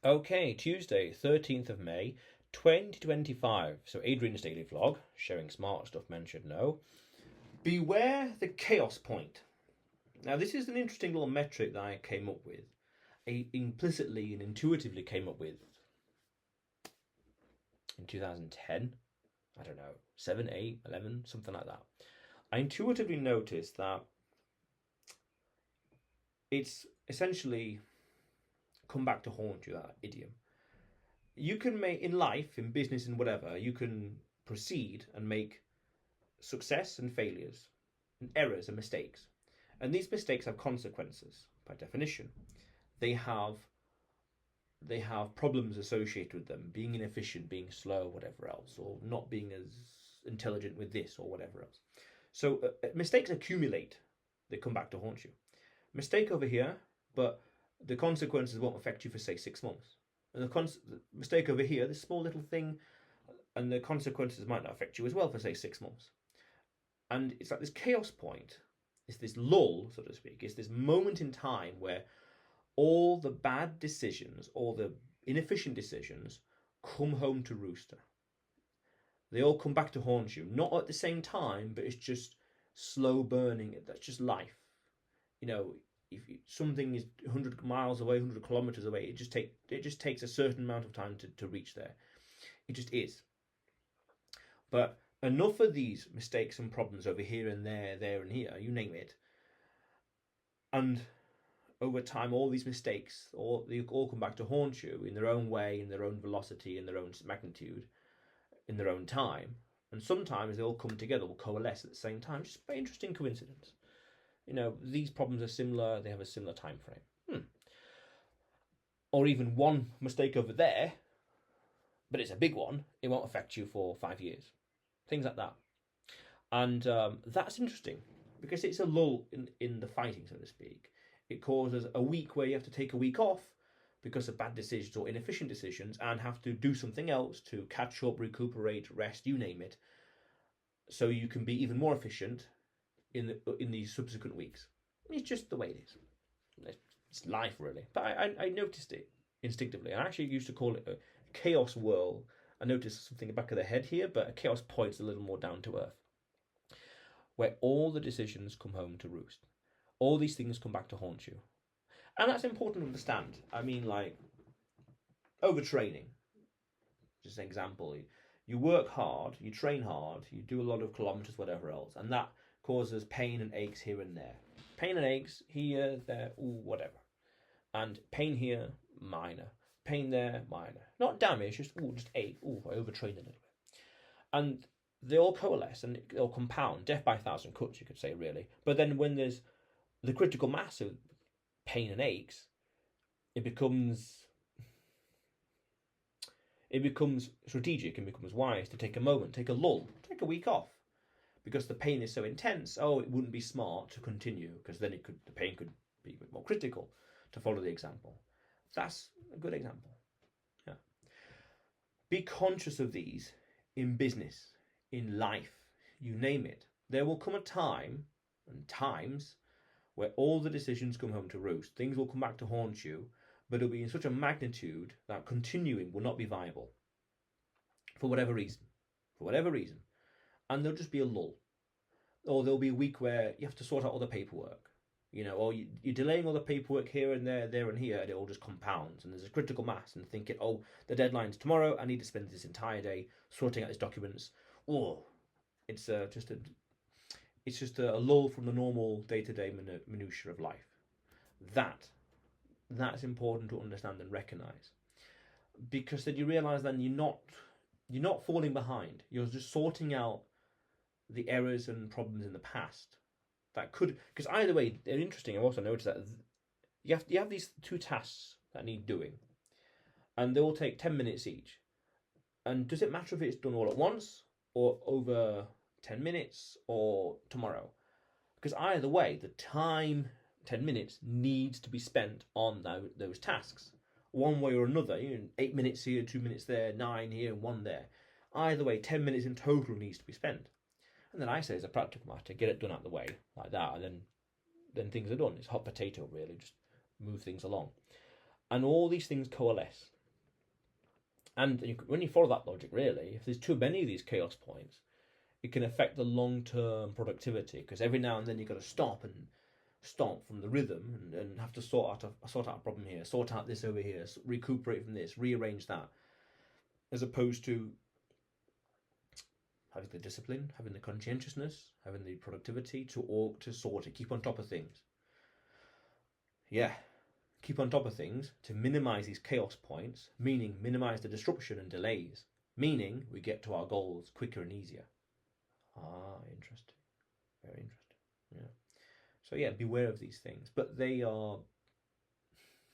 Okay, Tuesday, 13th of May, 2025. So, Adrian's daily vlog, sharing smart stuff men should know. Beware the chaos point. Now, this is an interesting little metric that I came up with. I implicitly and intuitively came up with in 2010. I don't know, 7, 8, 11, something like that. I intuitively noticed that it's essentially come back to haunt you, that idiom. You can make, in life, in business, in whatever, you can proceed and make success and failures, and errors and mistakes. And these mistakes have consequences, by definition. They have problems associated with them, being inefficient, being slow, whatever else, or not being as intelligent with this or whatever else. So mistakes accumulate. They come back to haunt you. Mistake over here, but the consequences won't affect you for, say, 6 months. And the mistake over here, this small little thing, and the consequences might not affect you as well for, say, 6 months. And it's like this chaos point. It's this lull, so to speak. It's this moment in time where all the bad decisions, all the inefficient decisions, come home to rooster. They all come back to haunt you. Not at the same time, but it's just slow burning. That's just life. You know, if something is 100 miles away, 100 kilometers away, it just takes a certain amount of time to reach there. It just is. But enough of these mistakes and problems over here and there and here, you name it. And over time, all these mistakes, they all come back to haunt you in their own way, in their own velocity, in their own magnitude, in their own time. And sometimes they all come together, will coalesce at the same time. Just a very interesting coincidence. You know, these problems are similar, they have a similar time frame. Or even one mistake over there, but it's a big one, it won't affect you for 5 years. Things like that. And that's interesting, because it's a lull in the fighting, so to speak. It causes a week where you have to take a week off because of bad decisions or inefficient decisions and have to do something else to catch up, recuperate, rest, you name it, so you can be even more efficient in these subsequent weeks. It's just the way it is. It's life, really. But I noticed it instinctively. I actually used to call it a chaos whirl. I noticed something in the back of the head here, but a chaos point's a little more down to earth, where all the decisions come home to roost. All these things come back to haunt you. And that's important to understand. I mean, like, overtraining. Just an example. You work hard, you train hard, you do a lot of kilometers, whatever else, and that causes pain and aches here and there. Pain and aches here, there, whatever. And pain here, minor. Pain there, minor. Not damage, just ache. I overtrained a little bit. And they all coalesce and they all compound. Death by a thousand cuts, you could say, really. But then when there's the critical mass of pain and aches, it becomes strategic and becomes wise to take a moment, take a lull, take a week off. Because the pain is so intense, it wouldn't be smart to continue, because then the pain could be a bit more critical, to follow the example. That's a good example. Yeah. Be conscious of these in business, in life, you name it. There will come a time, and times, where all the decisions come home to roost. Things will come back to haunt you, but it'll be in such a magnitude that continuing will not be viable. For whatever reason. And there'll just be a lull. Or there'll be a week where you have to sort out all the paperwork. You know, or you're delaying all the paperwork here and there and here, and it all just compounds. And there's a critical mass, and thinking, the deadline's tomorrow, I need to spend this entire day sorting out these documents. It's just a lull from the normal day-to-day minutiae of life. That's important to understand and recognise. Because then you realise then you're not falling behind. You're just sorting out the errors and problems in the past that could, because either way, they're interesting. I've also noticed that you have these two tasks that need doing, and they all take 10 minutes each. And does it matter if it's done all at once or over 10 minutes or tomorrow? Because either way, the time, 10 minutes, needs to be spent on those tasks. One way or another, 8 minutes here, 2 minutes there, 9 here, and 1 there. Either way, 10 minutes in total needs to be spent. And then I say, as a practical matter, get it done out of the way, like that, and then things are done. It's hot potato, really, just move things along. And all these things coalesce. And when you follow that logic, really, if there's too many of these chaos points, it can affect the long-term productivity, because every now and then you've got to stop from the rhythm and have to sort out a problem here, sort out this over here, recuperate from this, rearrange that, as opposed to having the discipline, having the conscientiousness, having the productivity to sort it, keep on top of things. Yeah, keep on top of things to minimize these chaos points, meaning minimize the disruption and delays, meaning we get to our goals quicker and easier. Interesting. Very interesting. Yeah. So yeah, beware of these things, but they are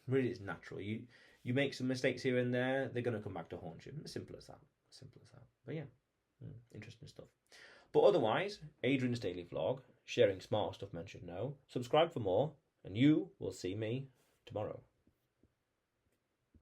really, it's natural. You make some mistakes here and there, they're going to come back to haunt you. Simple as that. Simple as that. But yeah, interesting stuff. But otherwise, Adrian's daily vlog, sharing smart stuff men should know. Subscribe for more, and you will see me tomorrow.